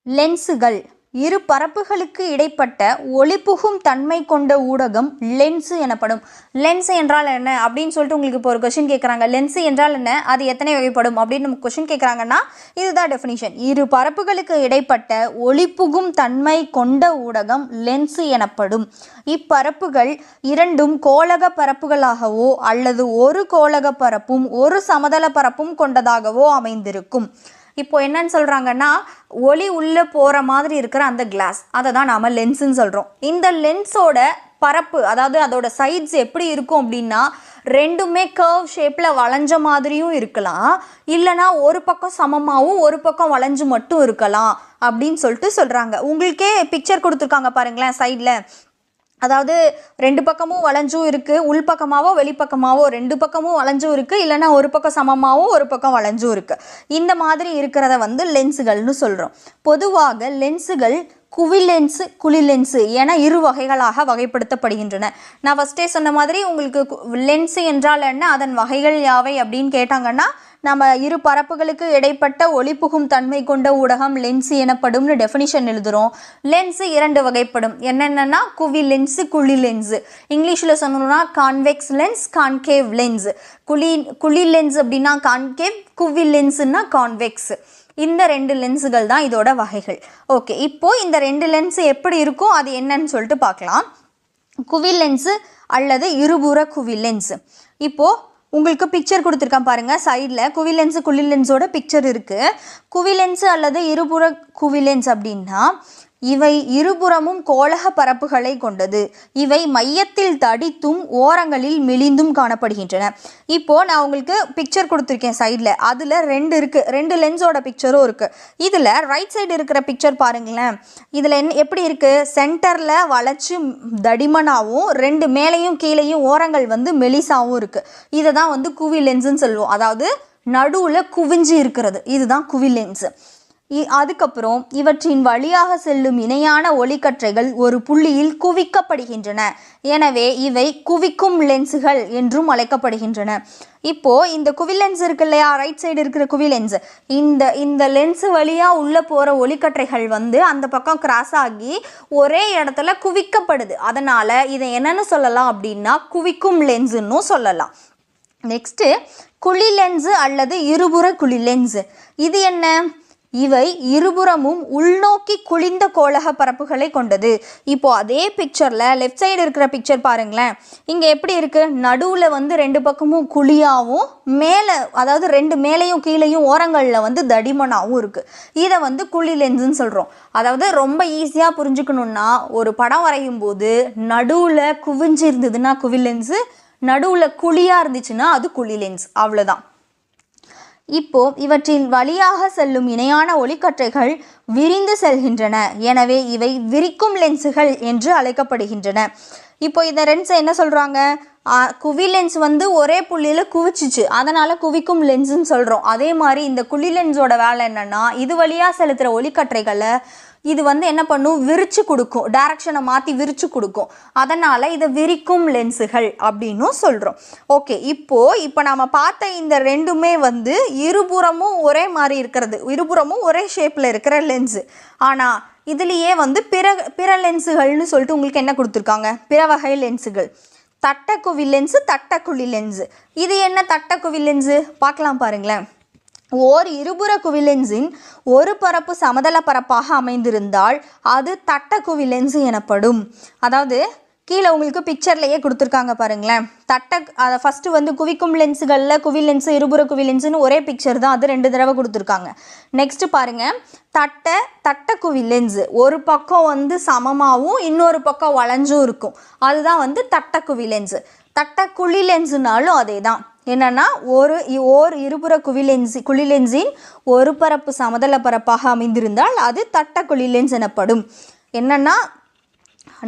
லென்ஸுகள் இரு பரப்புகளுக்கு இடைப்பட்ட ஒளிபுகும் தன்மை கொண்ட ஊடகம் லென்ஸு எனப்படும். லென்ஸ் என்றால் என்ன அப்படின்னு சொல்லிட்டு உங்களுக்கு இப்போ ஒரு கொஷின் கேட்குறாங்க. லென்ஸு என்றால் என்ன, அது எத்தனை வகைப்படும் அப்படின்னு நமக்கு கொஷின் கேட்குறாங்கன்னா இதுதான் டெஃபினிஷன். இரு பரப்புகளுக்கு இடைப்பட்ட ஒளிபுகும் தன்மை கொண்ட ஊடகம் லென்ஸு எனப்படும். இப்பரப்புகள் இரண்டும் கோளக பரப்புகளாகவோ அல்லது ஒரு கோளக பரப்பும் ஒரு சமதள பரப்பும் கொண்டதாகவோ அமைந்திருக்கும். இப்போ என்னன்னு சொல்கிறாங்கன்னா, ஒளி உள்ளே போகிற மாதிரி இருக்கிற அந்த கிளாஸ், அதை தான் நாம் லென்ஸுன்னு சொல்கிறோம். இந்த லென்ஸோட பரப்பு, அதாவது அதோட சைட்ஸ் எப்படி இருக்கும் அப்படின்னா, ரெண்டுமே கர்வ் ஷேப்பில் வளைஞ்ச மாதிரியும் இருக்கலாம், இல்லைனா ஒரு பக்கம் சமமாகவும் ஒரு பக்கம் வளைஞ்சு மட்டும் இருக்கலாம் அப்படின்னு சொல்லிட்டு சொல்கிறாங்க. உங்களுக்கே பிக்சர் கொடுத்துருக்காங்க பாருங்களேன் சைடில். அதாவது ரெண்டு பக்கமும் வளைஞ்சும் இருக்குது, உள்பக்கமாவோ வெளிப்பக்கமாவோ ரெண்டு பக்கமும் வளைஞ்சும் இருக்குது, இல்லைனா ஒரு பக்கம் சமமாகவும் ஒரு பக்கம் வளைஞ்சும் இருக்குது. இந்த மாதிரி இருக்கிறத லென்ஸுகள்னு சொல்கிறோம். பொதுவாக லென்ஸுகள் குவிலென்ஸு குழிலென்ஸு என இரு வகைகளாக வகைப்படுத்தப்படுகின்றன. நான் ஃபஸ்ட்டே சொன்ன மாதிரி உங்களுக்கு லென்ஸு என்றால் என்ன, அதன் வகைகள் யாவை அப்படின்னு கேட்டாங்கன்னா நம்ம இரு பரப்புகளுக்கு இடைப்பட்ட ஒளிபுகும் தன்மை கொண்ட ஊடகம் லென்ஸு எனப்படும்னு டெஃபினிஷன் எழுதுகிறோம். லென்ஸு இரண்டு வகைப்படும். என்னென்னா குவி லென்ஸு குழி லென்ஸு. இங்கிலீஷில் சொன்னோம்னா கான்வெக்ஸ் லென்ஸ் கான்கேவ் லென்ஸ். குழி லென்ஸ் அப்படின்னா கான்கேவ், குவி லென்ஸுன்னா கான்வெக்ஸ். இந்த ரெண்டு லென்ஸுகள் தான் இதோட வகைகள். ஓகே, இப்போது இந்த ரெண்டு லென்ஸு எப்படி இருக்கும் அது என்னன்னு சொல்லிட்டு பார்க்கலாம். குவி லென்ஸு அல்லது இருபுற குவி லென்ஸு. இப்போது உங்களுக்கு பிக்சர் கொடுத்துருக்கேன் பாருங்கள் சைடில். குவிலென்ஸு குழிலென்ஸோட பிக்சர் இருக்குது. குவிலென்ஸு அல்லது இருபுற குவிலென்ஸ் அப்படின்னா இவை இருபுறமும் கோளக பரப்புகளை கொண்டது. இவை மையத்தில் தடித்தும் ஓரங்களில் மெலிந்தும் காணப்படுகின்றன. இப்போது நான் உங்களுக்கு பிக்சர் கொடுத்துருக்கேன் சைடில். அதில் ரெண்டு இருக்குது, ரெண்டு லென்ஸோட பிக்சரும் இருக்குது. இதில் ரைட் சைடு இருக்கிற பிக்சர் பாருங்களேன். இதில் எப்படி இருக்குது, சென்டரில் வளைச்சி தடிமனாகவும் ரெண்டு மேலேயும் கீழேயும் ஓரங்கள் மெலிசாகவும் இருக்குது. இதை தான் குவி லென்ஸுன்னு சொல்லுவோம். அதாவது நடுவில் குவிஞ்சு இருக்கிறது, இதுதான் குவி லென்ஸு. அதுக்கப்புறம் இவற்றின் வழியாக செல்லும் இணையான ஒளிக்கற்றைகள் ஒரு புள்ளியில் குவிக்கப்படுகின்றன. எனவே இவை குவிக்கும் லென்ஸுகள் என்றும் அழைக்கப்படுகின்றன. இப்போது இந்த குவி லென்ஸ் இருக்கு இல்லையா, ரைட் சைடு இருக்கிற குவி லென்ஸ், இந்த லென்ஸு வழியாக உள்ளே போகிற ஒளிக்கற்றைகள் அந்த பக்கம் கிராஸ் ஆகி ஒரே இடத்துல குவிக்கப்படுது. அதனால் இதை என்னென்னு சொல்லலாம் அப்படின்னா குவிக்கும் லென்ஸுன்னு சொல்லலாம். நெக்ஸ்ட்டு குழி லென்ஸு அல்லது இருபுற குழி லென்ஸு. இது என்ன, இவை இருபுறமும் உள்நோக்கி குழிந்த கோளக பரப்புகளை கொண்டது. இப்போது அதே பிக்சரில் லெஃப்ட் சைடு இருக்கிற பிக்சர் பாருங்களேன். இங்கே எப்படி இருக்குது, நடுவில் ரெண்டு பக்கமும் குழியாகவும் மேலே, அதாவது ரெண்டு மேலேயும் கீழேயும் ஓரங்களில் தடிமனாகவும் இருக்குது. இதை குழி லென்ஸுன்னு சொல்கிறோம். அதாவது ரொம்ப ஈஸியாக புரிஞ்சுக்கணுன்னா, ஒரு படம் வரையும் போது நடுவில் குவிஞ்சு இருந்ததுன்னா குவி லென்ஸு, நடுவில் குழியாக இருந்துச்சுன்னா அது குழி லென்ஸ், அவ்வளோதான். இப்போ இவற்றின் வழியாக செல்லும் இணையான ஒளிக்கற்றைகள் விரிந்து செல்கின்றன. எனவே இவை விரிக்கும் லென்ஸுகள் என்று அழைக்கப்படுகின்றன. இப்போ இந்த லென்ஸை என்ன சொல்கிறாங்க, குவி லென்ஸ் ஒரே புள்ளியில் குவிச்சிச்சு, அதனால் குவிக்கும் லென்ஸுன்னு சொல்கிறோம். அதே மாதிரி இந்த குழி லென்ஸோட வேலை என்னென்னா, இது வழியாக செலுத்துகிற ஒளிக்கற்றைகளை இது என்ன பண்ணும், விரிச்சு கொடுக்கும், டைரக்ஷனை மாற்றி விரிச்சு கொடுக்கும். அதனால் இதை விரிக்கும் லென்ஸுகள் அப்படின்னும் சொல்கிறோம். ஓகே, இப்போ நாம் பார்த்த இந்த ரெண்டுமே இருபுறமும் ஒரே மாதிரி இருக்கிறது, இருபுறமும் ஒரே ஷேப்பில் இருக்கிற லென்ஸு. ஆனால் இதுலேயே பிற லென்ஸுகள்னு சொல்லிட்டு உங்களுக்கு என்ன கொடுத்துருக்காங்க, பிற வகை லென்ஸுகள். தட்டக்குவி லென்ஸு, தட்டக்குழி லென்ஸு. இது என்ன தட்டக்குவி லென்ஸு பார்க்கலாம் பாருங்களேன். ஓர் இருபுற குவிலென்ஸின் ஒரு பரப்பு சமதள பரப்பாக அமைந்திருந்தால் அது தட்டக்குவி லென்ஸ் எனப்படும். அதாவது கீழே உங்களுக்கு பிக்சர்லேயே கொடுத்துருக்காங்க பாருங்களேன். அதை ஃபஸ்ட்டு குவிக்கும் லென்ஸுகளில் குவி லென்ஸு இருபுற குவி லென்ஸுன்னு ஒரே பிக்சர் தான், அது 2 தடவை கொடுத்துருக்காங்க. நெக்ஸ்ட்டு பாருங்கள், தட்டக்குவி லென்ஸு ஒரு பக்கம் சமமாகவும் இன்னொரு பக்கம் வளைஞ்சும் இருக்கும், அதுதான் தட்டக்குவி லென்ஸு. தட்டக்குழி லென்ஸுனாலும் அதே தான். என்னென்னா ஓர் இருபுற குழி லென்ஸின் ஒரு பரப்பு சமதள பரப்பாக அமைந்திருந்தால் அது தட்டக்குழி லென்ஸ் எனப்படும். என்னென்னா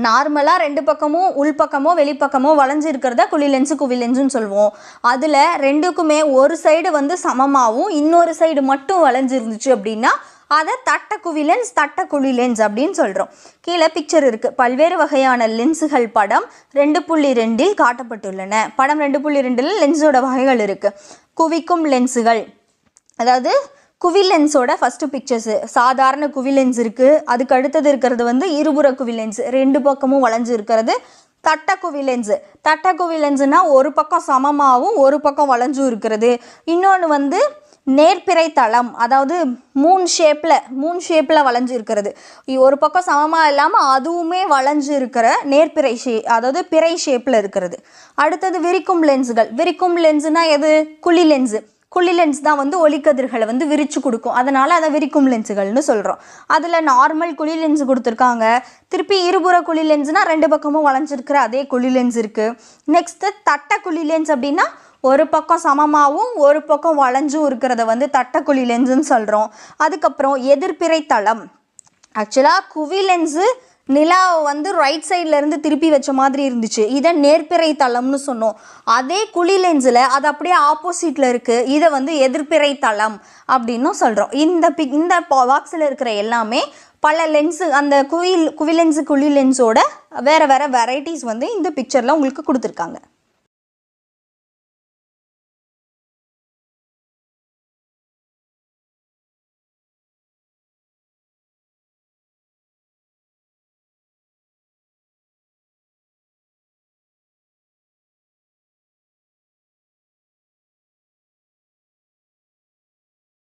நார்மலாக ரெண்டு பக்கமும் உள்பக்கமோ வெளிப்பக்கமோ வளைஞ்சு இருக்கிறத குழி லென்ஸு குவி லென்ஸுன்னு சொல்லுவோம். அதில் ரெண்டுக்குமே ஒரு சைடு சமமாகவும் இன்னொரு சைடு மட்டும் வளைஞ்சு இருந்துச்சு அப்படின்னா அதை தட்டக்குவி லென்ஸ் தட்டக்குழி லென்ஸ் அப்படின்னு சொல்கிறோம். கீழே பிக்சர் இருக்குது. பல்வேறு வகையான லென்ஸுகள் படம் 2.2 காட்டப்பட்டுள்ளன. படம் 2.2 லென்ஸோட வகைகள் இருக்குது. குவிக்கும் லென்ஸுகள், அதாவது குவி லென்ஸோட ஃபஸ்ட்டு பிக்சர்ஸு. சாதாரண குவி லென்ஸ் இருக்குது, அதுக்கு அடுத்தது இருக்கிறது வந்து இருபுற குவி லென்ஸ், ரெண்டு பக்கமும் வளைஞ்சு இருக்கிறது தட்டக்குவி லென்ஸு. தட்டக்குவி லென்ஸுனால் ஒரு பக்கம் சமமாகவும் ஒரு பக்கம் வளைஞ்சும் இருக்கிறது. இன்னொன்று வந்து நேர்பிறை தளம், அதாவது மூன் ஷேப்பில் வளைஞ்சு இருக்கிறது. ஒரு பக்கம் சமமாக இல்லாமல் அதுவுமே வளைஞ்சு இருக்கிற நேர்பிறை அதாவது பிறை ஷேப்பில் இருக்கிறது. அடுத்தது விரிக்கும் லென்ஸுகள். விரிக்கும் லென்ஸுனால் எது? குழி லென்ஸு. குழி லென்ஸ் தான் வந்து ஒளிக்கதிர்களை வந்து விரித்து கொடுக்கும், அதனால் அதை விரிக்கும் லென்ஸுகள்னு சொல்கிறோம். அதில் நார்மல் குழி லென்ஸ் கொடுத்துருக்காங்க. திருப்பி இருபுற குழி லென்ஸ்னால் ரெண்டு பக்கமும் வளைஞ்சிருக்கிற அதே குழி லென்ஸ் இருக்குது. நெக்ஸ்ட்டு தட்டக்குழி லென்ஸ் அப்படின்னா ஒரு பக்கம் சமமாகவும் ஒரு பக்கம் வளைஞ்சும் இருக்கிறத வந்து தட்டக்குழி லென்ஸுன்னு சொல்கிறோம். அதுக்கப்புறம் எதிர்பிறை தளம். ஆக்சுவலாக குவி லென்ஸு நிலாவை வந்து ரைட் சைட்லேருந்து திருப்பி வச்ச மாதிரி இருந்துச்சு, இதை நேர்பிறை தளம்னு சொன்னோம். அதே குழி லென்ஸில் அது அப்படியே ஆப்போசிட்டில் இருக்குது, இதை வந்து எதிர்பிறை தளம் அப்படின்னும் சொல்கிறோம். இந்த பாக்ஸில் இருக்கிற எல்லாமே பல லென்ஸு, அந்த குவி லென்ஸு குழி லென்ஸோட வேறு வெரைட்டிஸ் வந்து இந்த பிக்சரில் உங்களுக்கு கொடுத்துருக்காங்க.